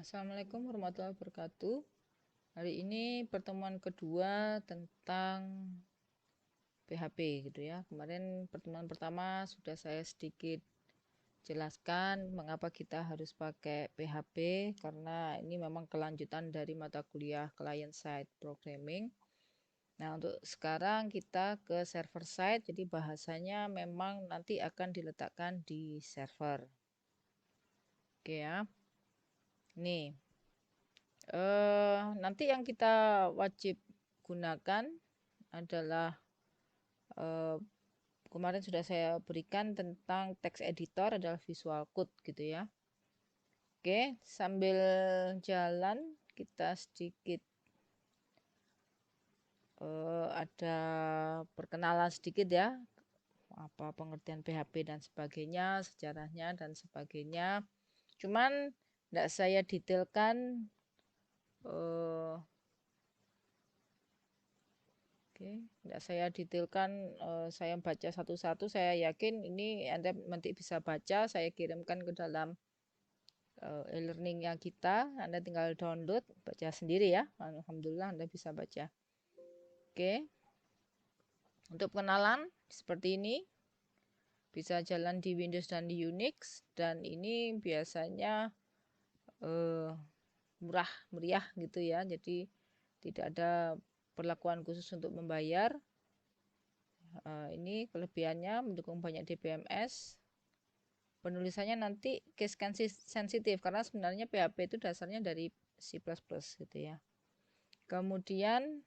Assalamualaikum warahmatullahi wabarakatuh. Hari ini pertemuan kedua tentang PHP gitu ya. Kemarin pertemuan pertama sudah saya sedikit jelaskan mengapa kita harus pakai PHP, karena ini memang kelanjutan dari mata kuliah client side programming. Nah, untuk sekarang kita ke server side, jadi bahasanya memang nanti akan diletakkan di server. Oke ya. Nih, nanti yang kita wajib gunakan adalah kemarin sudah saya berikan tentang text editor adalah Visual Code gitu ya. Oke, sambil jalan kita sedikit ada perkenalan sedikit ya, apa pengertian PHP dan sebagainya, sejarahnya dan sebagainya. Cuman tidak saya detailkan. Oke, tidak saya detailkan, saya baca satu-satu. Saya yakin ini Anda nanti bisa baca, saya kirimkan ke dalam e-learningnya kita. Anda tinggal download, baca sendiri ya. Alhamdulillah Anda bisa baca. Oke, untuk pengenalan seperti ini. Bisa jalan di Windows dan di Unix. Dan ini biasanya murah meriah gitu ya. Jadi tidak ada perlakuan khusus untuk membayar. Ini kelebihannya mendukung banyak DBMS. Penulisannya nanti case sensitif karena sebenarnya PHP itu dasarnya dari C++ gitu ya. Kemudian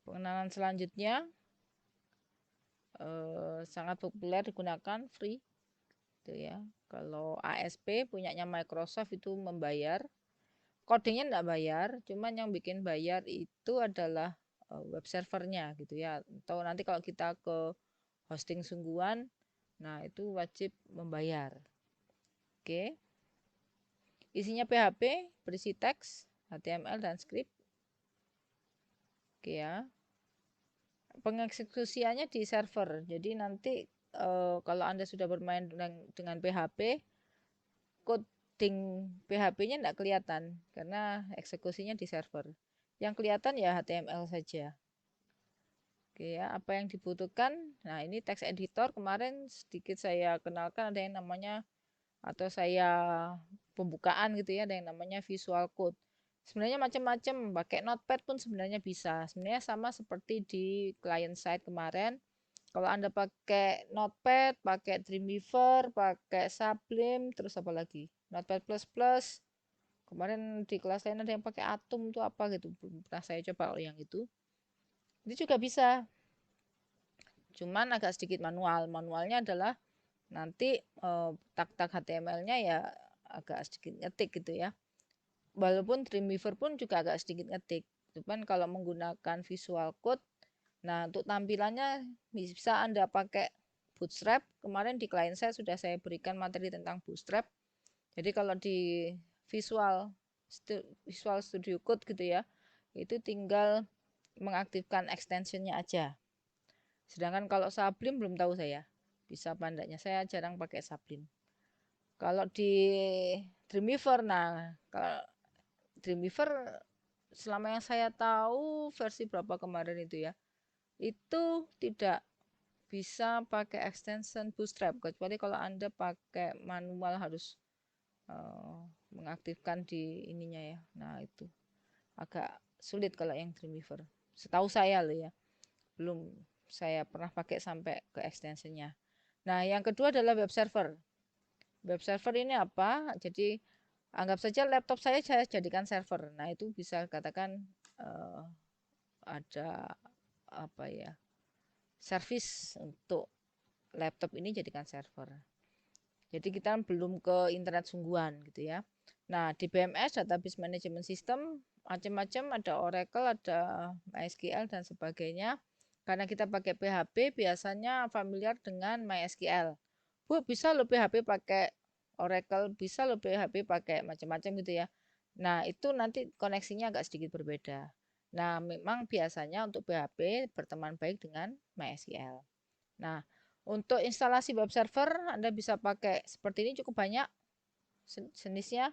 pengenalan selanjutnya sangat populer digunakan free gitu ya. Kalau ASP punyanya Microsoft itu membayar. Codingnya enggak bayar, cuman yang bikin bayar itu adalah web servernya gitu ya. Atau nanti kalau kita ke hosting sungguhan, nah itu wajib membayar. Oke. Isinya PHP, berisi teks, HTML dan script. Oke ya. Pengeksekusiannya di server. Jadi nanti kalau Anda sudah bermain dengan PHP, coding PHP-nya tidak kelihatan karena eksekusinya di server. Yang kelihatan ya HTML saja. Oke ya, apa yang dibutuhkan? Nah, ini text editor kemarin sedikit saya kenalkan, ada yang namanya, atau saya pembukaan gitu ya, ada yang namanya Visual Code. Sebenarnya macam-macam, pakai Notepad pun sebenarnya bisa. Sebenarnya sama seperti di client side kemarin. Kalau Anda pakai Notepad, pakai Dreamweaver, pakai Sublime, terus apa lagi? Notepad++. Kemarin di kelas lain ada yang pakai Atom itu apa gitu. Belum pernah saya coba yang itu. Itu juga bisa. Cuman agak sedikit manual. Manualnya adalah nanti tak-tak HTML-nya ya agak sedikit ngetik gitu ya. Walaupun Dreamweaver pun juga agak sedikit ngetik. Cuman kalau menggunakan Visual Code, nah untuk tampilannya bisa Anda pakai Bootstrap. Kemarin di klien saya sudah saya berikan materi tentang Bootstrap. Jadi kalau di Visual Studio Code gitu ya, itu tinggal mengaktifkan extensionnya aja. Sedangkan kalau Sublime belum tahu saya bisa apa enggaknya. Saya jarang pakai Sublime. Kalau di Dreamweaver, nah kalau Dreamweaver selama yang saya tahu versi berapa kemarin itu ya, itu tidak bisa pakai extension Bootstrap kecuali kalau Anda pakai manual harus mengaktifkan di ininya ya. Nah itu agak sulit kalau yang Dreamweaver. Setahu saya loh ya, belum saya pernah pakai sampai ke extensionnya. Nah yang kedua adalah web server. Web server ini apa? Jadi anggap saja laptop saya jadikan server. Nah itu bisa katakan ada apa ya, service untuk laptop ini jadikan server. Jadi kita belum ke internet sungguhan gitu ya. Nah di BMS Database Management System macam-macam, ada Oracle, ada MySQL dan sebagainya. Karena kita pakai PHP biasanya familiar dengan MySQL. Bu, bisa lo PHP pakai Oracle, bisa lo PHP pakai macam-macam gitu ya. Nah, itu nanti koneksinya agak sedikit berbeda. Nah, memang biasanya untuk PHP berteman baik dengan MySQL. Nah, untuk instalasi web server Anda bisa pakai seperti ini, cukup banyak jenisnya.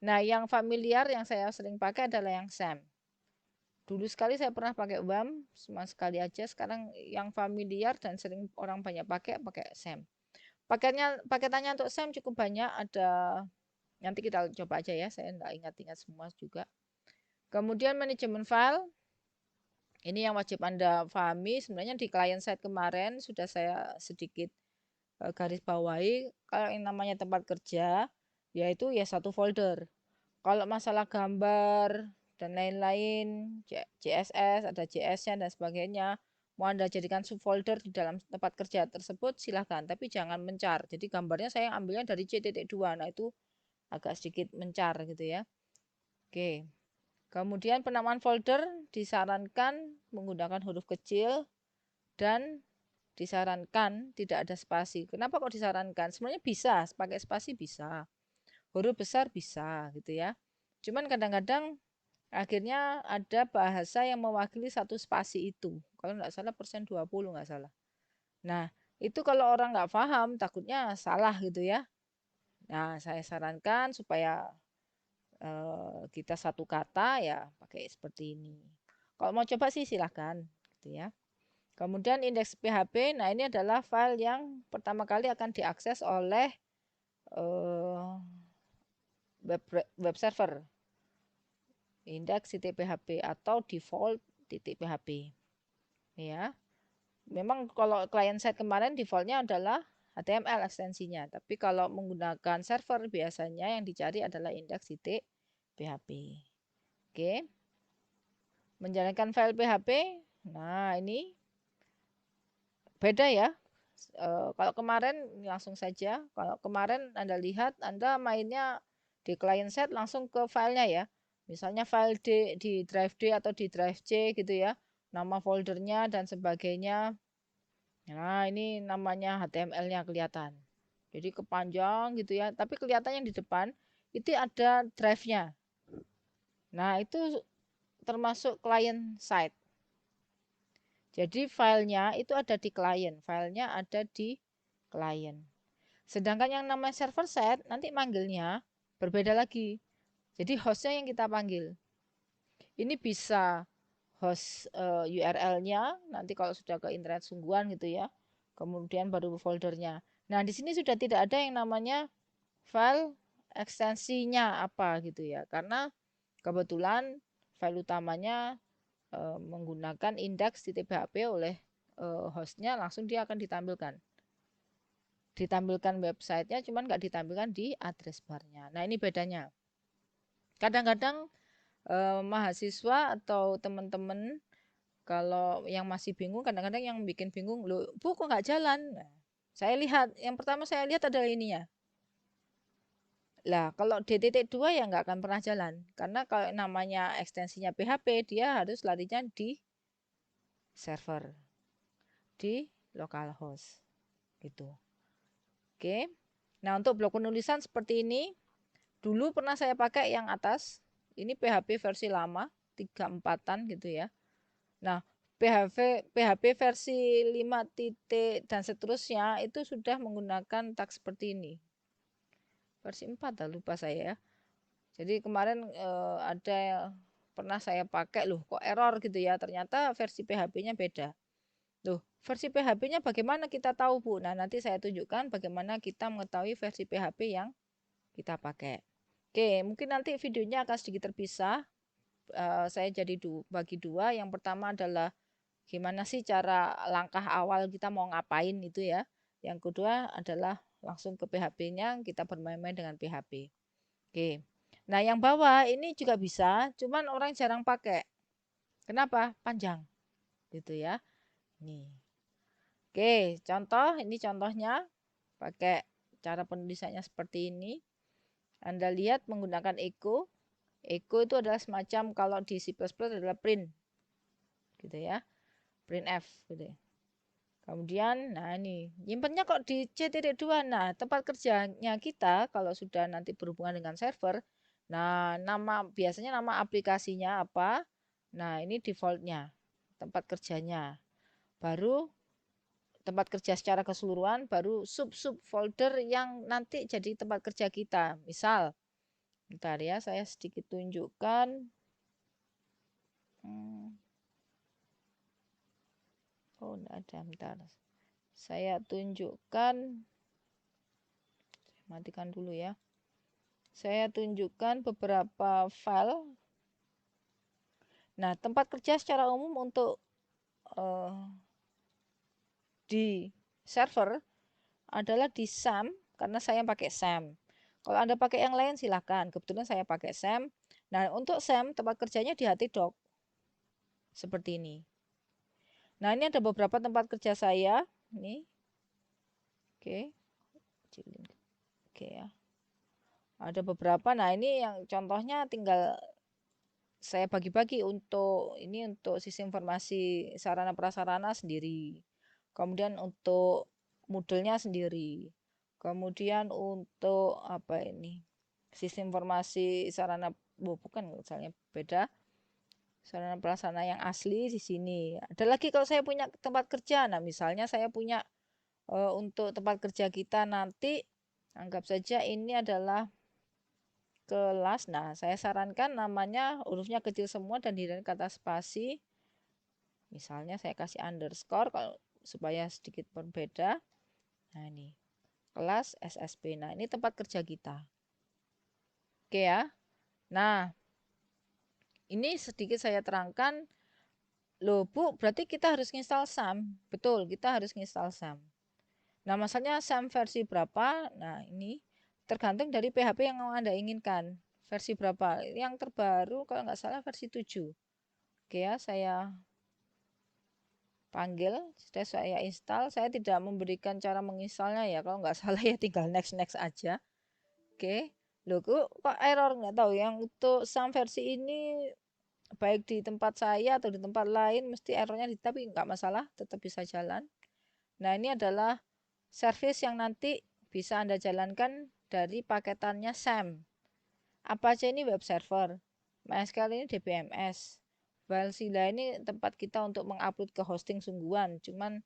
Nah, yang familiar yang saya sering pakai adalah yang SAM. Dulu sekali saya pernah pakai WAM, cuma sekali aja. Sekarang yang familiar dan sering orang banyak pakai SAM. Paketannya untuk SAM cukup banyak. Nanti kita coba aja ya. Saya nggak ingat-ingat semua juga. Kemudian manajemen file. Ini yang wajib Anda pahami. Sebenarnya di client side kemarin sudah saya sedikit garis bawahi. Kalau yang namanya tempat kerja, yaitu ya satu folder. Kalau masalah gambar dan lain-lain, CSS, ada JS-nya dan sebagainya, mau Anda jadikan subfolder di dalam tempat kerja tersebut, silahkan. Tapi jangan mencar. Jadi gambarnya saya ambilnya dari C.2. Nah, itu agak sedikit mencar gitu ya. Oke. Kemudian penamaan folder disarankan menggunakan huruf kecil dan disarankan tidak ada spasi. Kenapa kok disarankan? Sebenarnya bisa, pakai spasi bisa. Huruf besar bisa gitu ya. Cuman kadang-kadang akhirnya ada bahasa yang mewakili satu spasi itu. Kalau nggak salah persen 20 nggak salah. Nah, itu kalau orang nggak paham takutnya salah gitu ya. Nah, saya sarankan supaya kita satu kata ya pakai seperti ini. Kalau mau coba sih silahkan gitu ya. Kemudian indeks PHP, nah ini adalah file yang pertama kali akan diakses oleh web server. Indeks .php atau default .php. Ya. Memang kalau client side kemarin defaultnya adalah HTML ekstensinya, tapi kalau menggunakan server biasanya yang dicari adalah indeks .php. Oke. Menjalankan file PHP. Nah, ini beda ya. Kalau kemarin langsung saja, kalau kemarin Anda lihat Anda mainnya di client side langsung ke filenya ya. Misalnya file D di drive D atau di drive C gitu ya. Nama foldernya dan sebagainya. Nah, ini namanya HTML-nya kelihatan. Jadi kepanjang gitu ya, tapi kelihatan yang di depan itu ada drive-nya. Nah, itu termasuk client side. Jadi filenya itu ada di klien, filenya ada di klien. Sedangkan yang namanya server side nanti manggilnya berbeda lagi. Jadi hostnya yang kita panggil. Ini bisa host URL-nya nanti kalau sudah ke internet sungguhan gitu ya. Kemudian baru foldernya. Nah, di sini sudah tidak ada yang namanya file ekstensinya apa gitu ya. Karena kebetulan file utamanya menggunakan indeks .php oleh hostnya, langsung dia akan ditampilkan websitenya, cuman nggak ditampilkan di address barnya. Nah, ini bedanya. Kadang-kadang mahasiswa atau teman-teman kalau yang masih bingung, kadang-kadang yang bikin bingung, loh Bu kok nggak jalan? Nah, saya lihat, yang pertama saya lihat adalah ininya. Lah, kalau D.2 ya nggak akan pernah jalan. Karena kalau namanya ekstensinya PHP, dia harus larinya di server, di localhost. Gitu. Oke. Nah, untuk blok penulisan seperti ini, dulu pernah saya pakai yang atas. Ini PHP versi lama, 34-an gitu ya. Nah, PHP versi 5 titik dan seterusnya itu sudah menggunakan tag seperti ini. Versi 4 lupa saya ya. Jadi kemarin ada pernah saya pakai loh, kok error gitu ya. Ternyata versi PHP-nya beda. Loh, versi PHP-nya bagaimana kita tahu, Bu? Nah, nanti saya tunjukkan bagaimana kita mengetahui versi PHP yang kita pakai. Oke, mungkin nanti videonya akan sedikit terpisah. Saya jadi bagi dua. Yang pertama adalah gimana sih cara langkah awal kita mau ngapain itu ya. Yang kedua adalah langsung ke PHP-nya, kita bermain-main dengan PHP. Oke. Nah, yang bawah ini juga bisa, cuman orang jarang pakai. Kenapa? Panjang. Gitu ya. Nih. Oke, ini contohnya pakai cara penulisannya seperti ini. Anda lihat menggunakan echo. Echo itu adalah semacam kalau di C++ adalah print. Gitu ya. Printf gitu ya. Kemudian, nah ini, nyimpennya kok di C.2. Nah, tempat kerjanya kita kalau sudah nanti berhubungan dengan server, nah biasanya nama aplikasinya apa? Nah, ini defaultnya, tempat kerjanya. Baru tempat kerja secara keseluruhan, baru sub-sub folder yang nanti jadi tempat kerja kita. Misal Bentar ya, saya sedikit tunjukkan. Oh, enggak ada, bentar. Saya tunjukkan, matikan dulu ya. Saya tunjukkan beberapa file. Nah, tempat kerja secara umum untuk di server adalah di SAM, karena saya pakai SAM. Kalau Anda pakai yang lain silahkan, kebetulan saya pakai SAM. Nah, untuk SAM tempat kerjanya di Htdoc. Seperti ini. Nah, ini ada beberapa tempat kerja saya. Ini. Oke. Oke ya. Ada beberapa. Nah, ini yang contohnya tinggal saya bagi-bagi untuk sistem informasi sarana prasarana sendiri. Kemudian untuk Moodle-nya sendiri. Kemudian untuk apa ini? Sistem informasi sarana bukan misalnya beda. Sarana prasarana yang asli di sini. Ada lagi kalau saya punya tempat kerja. Nah, misalnya saya punya untuk tempat kerja kita nanti anggap saja ini adalah kelas. Nah, saya sarankan namanya hurufnya kecil semua dan tidak kata spasi. Misalnya saya kasih underscore kalau supaya sedikit berbeda. Nah, ini kelas SSP. Nah, ini tempat kerja kita. Oke ya. Nah, ini sedikit saya terangkan. Loh, Bu, berarti kita harus install SAM. Betul, kita harus install SAM. Nah, masalahnya SAM versi berapa? Nah, ini tergantung dari PHP yang Anda inginkan. Versi berapa? Yang terbaru kalau nggak salah versi 7. Oke ya, saya panggil, sudah saya install. Saya tidak memberikan cara menginstalnya ya. Kalau nggak salah ya tinggal next aja. Oke. Loh, kok error nggak tahu. Yang untuk SAM versi ini baik di tempat saya atau di tempat lain mesti errornya tapi nggak masalah, tetap bisa jalan. Nah, ini adalah service yang nanti bisa Anda jalankan dari paketannya SAM. Apa aja ini web server, MySQL ini DBMS, FileZilla ini tempat kita untuk mengupload ke hosting sungguhan. Cuman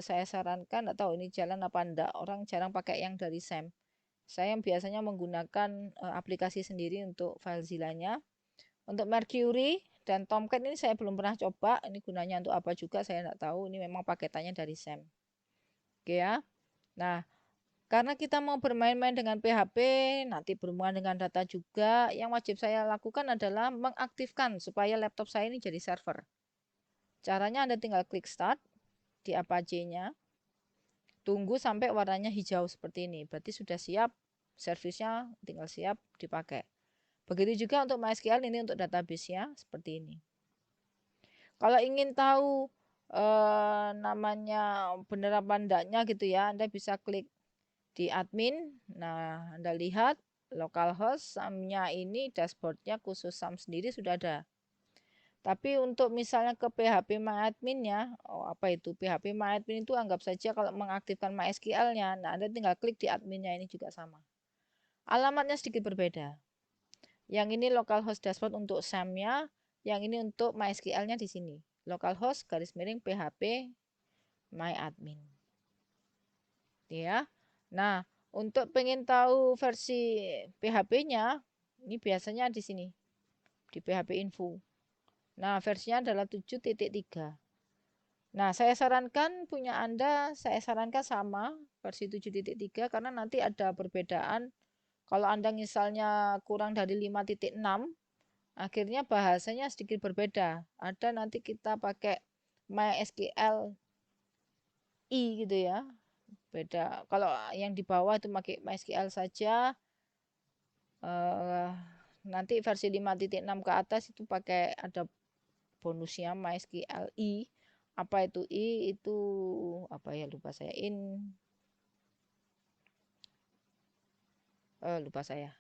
saya sarankan atau ini jalan apa enggak, orang jarang pakai yang dari SAM. Saya biasanya menggunakan aplikasi sendiri untuk FileZilla-nya. Untuk Mercury dan Tomcat ini saya belum pernah coba. Ini gunanya untuk apa juga saya enggak tahu. Ini memang paketannya dari SAM. Oke ya. Nah, karena kita mau bermain-main dengan PHP, nanti berhubungan dengan data juga, yang wajib saya lakukan adalah mengaktifkan supaya laptop saya ini jadi server. Caranya Anda tinggal klik start di Apache-nya, tunggu sampai warnanya hijau seperti ini, berarti sudah siap, servisnya tinggal siap dipakai. Begitu juga untuk MySQL ini untuk database-nya, seperti ini. Kalau ingin tahu namanya benar apa enggaknya gitu ya, Anda bisa klik di admin. Nah, Anda lihat localhost SAM-nya ini dashboard-nya khusus SAM sendiri sudah ada. Tapi untuk misalnya ke PHP MyAdmin-nya, apa itu? PHP MyAdmin itu anggap saja kalau mengaktifkan MySQL-nya, nah Anda tinggal klik di admin-nya ini juga sama. Alamatnya sedikit berbeda. Yang ini localhost dashboard untuk SAM-nya, yang ini untuk MySQL-nya di sini. Localhost _PHP MyAdmin. Ya. Nah, untuk pengen tahu versi PHP-nya, ini biasanya di sini, di PHP info. Nah, versinya adalah 7.3. Nah, saya sarankan punya Anda, saya sarankan sama versi 7.3 karena nanti ada perbedaan. Kalau Anda misalnya kurang dari 5.6, akhirnya bahasanya sedikit berbeda. Ada nanti kita pakai MySQL I gitu ya. Beda. Kalau yang di bawah itu pakai MySQL saja. Nanti versi 5.6 ke atas itu pakai ada bonusnya MySQL I. Apa itu I? Itu apa ya, lupa saya. Lupa saya.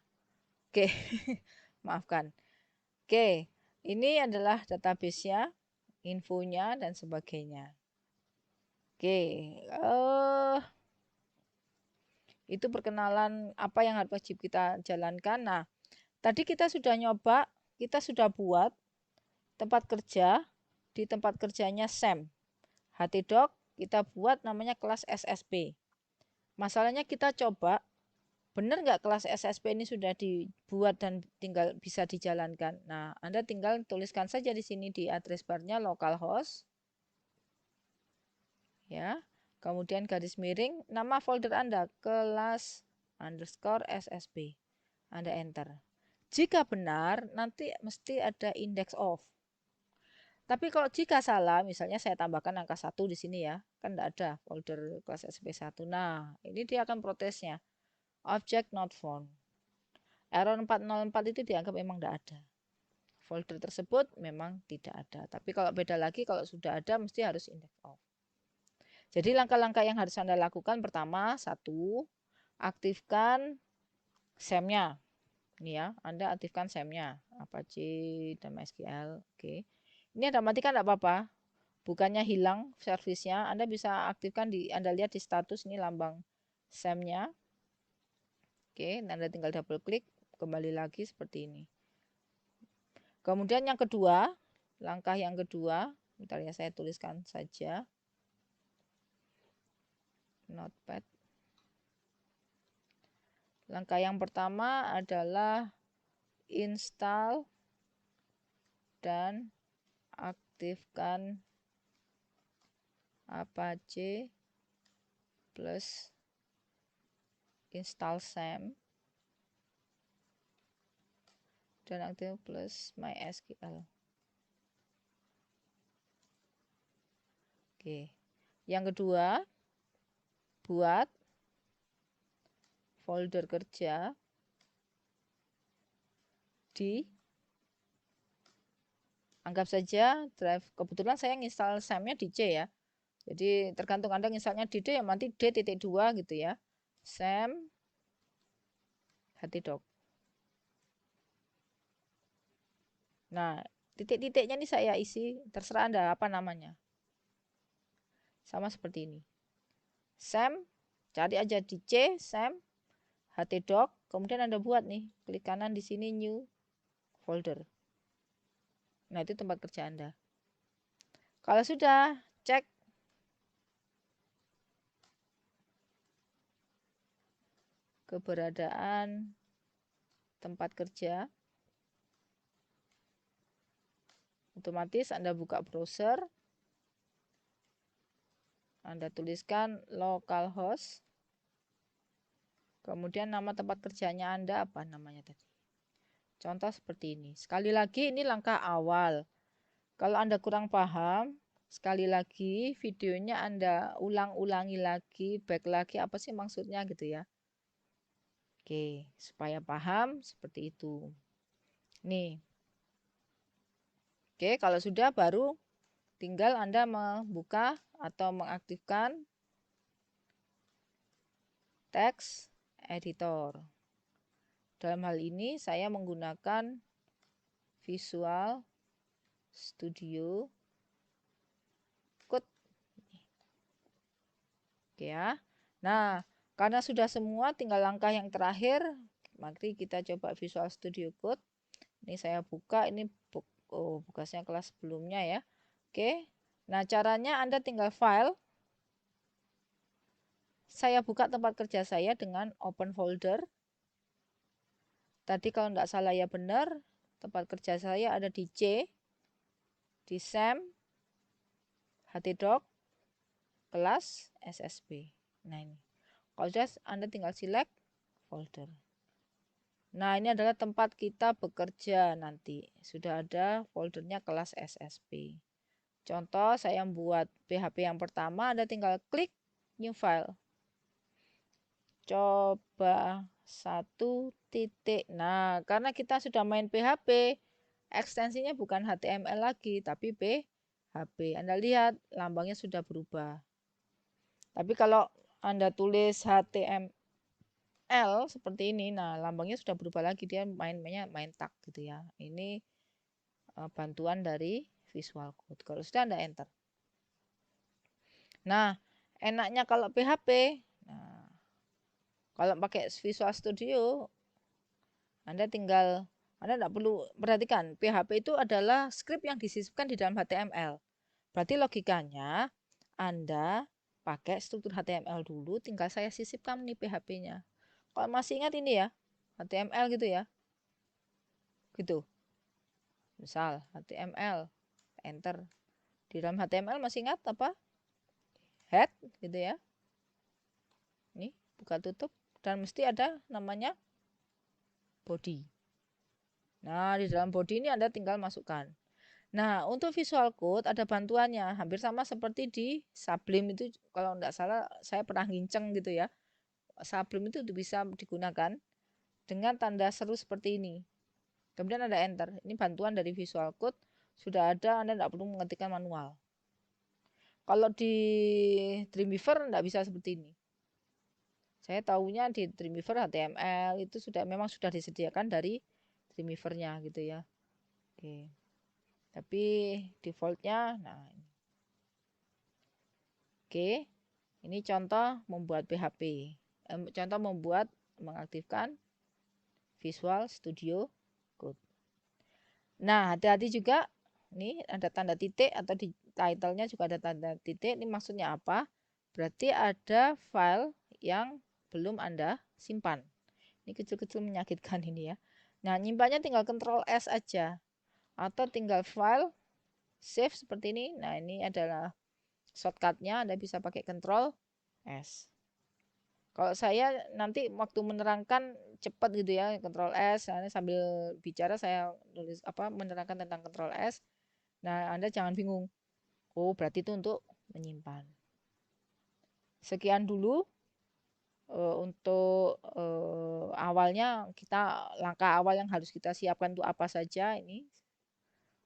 Oke. Maafkan. Oke, ini adalah database-nya, infonya dan sebagainya. Oke, itu perkenalan apa yang harus wajib kita jalankan. Nah, tadi kita sudah nyoba, kita sudah buat tempat kerja di tempat kerjanya SAM. Htdoc kita buat namanya kelas SSP. Masalahnya kita coba benar nggak kelas SSP ini sudah dibuat dan tinggal bisa dijalankan. Nah, Anda tinggal tuliskan saja di sini di address barnya localhost, ya. Kemudian garis miring, nama folder Anda, kelas underscore SSP. Anda enter. Jika benar, nanti mesti ada index of. Tapi kalau jika salah, misalnya saya tambahkan angka 1 di sini ya, kan tidak ada folder kelas SP1. Nah, ini dia akan protesnya. Object not found. Error 404 itu dianggap memang tidak ada. Folder tersebut memang tidak ada. Tapi kalau beda lagi, kalau sudah ada, mesti harus index of. Jadi langkah-langkah yang harus Anda lakukan pertama, satu, aktifkan SAM-nya. Ini ya, Anda aktifkan SAM-nya. Apache dan MySQL. Oke. Ini Anda matikan tidak apa-apa. Bukannya hilang servisnya, Anda bisa aktifkan Anda lihat di status ini lambang SAM-nya. Oke, Anda tinggal double klik, kembali lagi seperti ini. Kemudian yang kedua, langkah yang kedua, bentar ya saya tuliskan saja. Notepad. Langkah yang pertama adalah install dan aktifkan Apache plus install SAM dan aktif plus MySQL. Oke. Yang kedua, buat folder kerja di anggap saja drive, kebetulan saya install SAM-nya di C ya. Jadi tergantung Anda installnya di D ya nanti D.2 gitu ya. SAM htdoc. Nah, titik-titiknya ini saya isi, terserah Anda apa namanya. Sama seperti ini. SAM, cari aja di C, SAM, htdoc, kemudian Anda buat nih, klik kanan di sini new folder. Nah, itu tempat kerja Anda. Kalau sudah, cek keberadaan tempat kerja. Otomatis Anda buka browser, Anda tuliskan localhost, kemudian nama tempat kerjanya Anda apa namanya tadi. Contoh seperti ini. Sekali lagi ini langkah awal. Kalau Anda kurang paham, sekali lagi videonya Anda ulang-ulangi lagi, back lagi apa sih maksudnya gitu ya. Oke, supaya paham seperti itu. Nih. Oke, kalau sudah baru tinggal Anda membuka atau mengaktifkan text editor. Dalam hal ini saya menggunakan Visual Studio Code. Oke ya. Nah, karena sudah semua tinggal langkah yang terakhir, mari kita coba Visual Studio Code. Ini saya buka, ini bekasnya kelas sebelumnya ya. Oke. Nah, caranya Anda tinggal file. Saya buka tempat kerja saya dengan open folder. Tadi kalau tidak salah ya benar, tempat kerja saya ada di C, di SAM, htdoc, kelas SSP. Nah ini, kalau sudah Anda tinggal select folder. Nah ini adalah tempat kita bekerja nanti. Sudah ada foldernya kelas SSP. Contoh saya membuat PHP yang pertama, Anda tinggal klik new file. Coba 1. Nah karena kita sudah main PHP, ekstensinya bukan HTML lagi, tapi PHP. Anda lihat lambangnya sudah berubah. Tapi kalau Anda tulis HTML seperti ini, nah lambangnya sudah berubah lagi, dia main tag gitu ya. Ini bantuan dari Visual Code. Kalau sudah Anda enter. Nah, enaknya kalau PHP, nah, kalau pakai Visual Studio, Anda tidak perlu perhatikan, PHP itu adalah script yang disisipkan di dalam HTML. Berarti logikanya Anda pakai struktur HTML dulu, tinggal saya sisipkan nih PHP-nya. Kalau masih ingat ini ya, HTML gitu ya. Gitu. Misal HTML, enter. Di dalam HTML masih ingat apa? Head gitu ya. Ini buka tutup dan mesti ada namanya body. Nah, di dalam body ini Anda tinggal masukkan. Nah, untuk Visual Code ada bantuannya, hampir sama seperti di Sublime itu, kalau enggak salah saya pernah nginceng gitu ya. Sublime itu bisa digunakan dengan tanda seru seperti ini. Kemudian ada enter. Ini bantuan dari Visual Code, sudah ada, Anda tidak perlu mengetikkan manual. Kalau di Dreamweaver enggak bisa seperti ini. Saya tahunya di Dreamweaver HTML itu memang sudah disediakan dari Dreamweaver-nya gitu ya. Oke. Tapi defaultnya, nah ini. Oke, ini contoh membuat PHP. Contoh membuat mengaktifkan Visual Studio Code. Nah, hati-hati juga. Ini ada tanda titik atau di title-nya juga ada tanda titik. Ini maksudnya apa? Berarti ada file yang belum Anda simpan. Ini kecil-kecil menyakitkan ini ya. Nah, nyimpannya tinggal Ctrl S aja. Atau tinggal file, save seperti ini. Nah, ini adalah shortcutnya, Anda bisa pakai Ctrl S. Kalau saya nanti waktu menerangkan cepat gitu ya, Ctrl S, nah, sambil bicara saya nulis menerangkan tentang Ctrl S. Nah, Anda jangan bingung. Oh, berarti itu untuk menyimpan. Sekian dulu untuk awalnya, langkah awal yang harus kita siapkan itu apa saja ini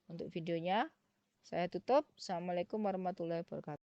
untuk videonya. Saya tutup. Assalamualaikum warahmatullahi wabarakatuh.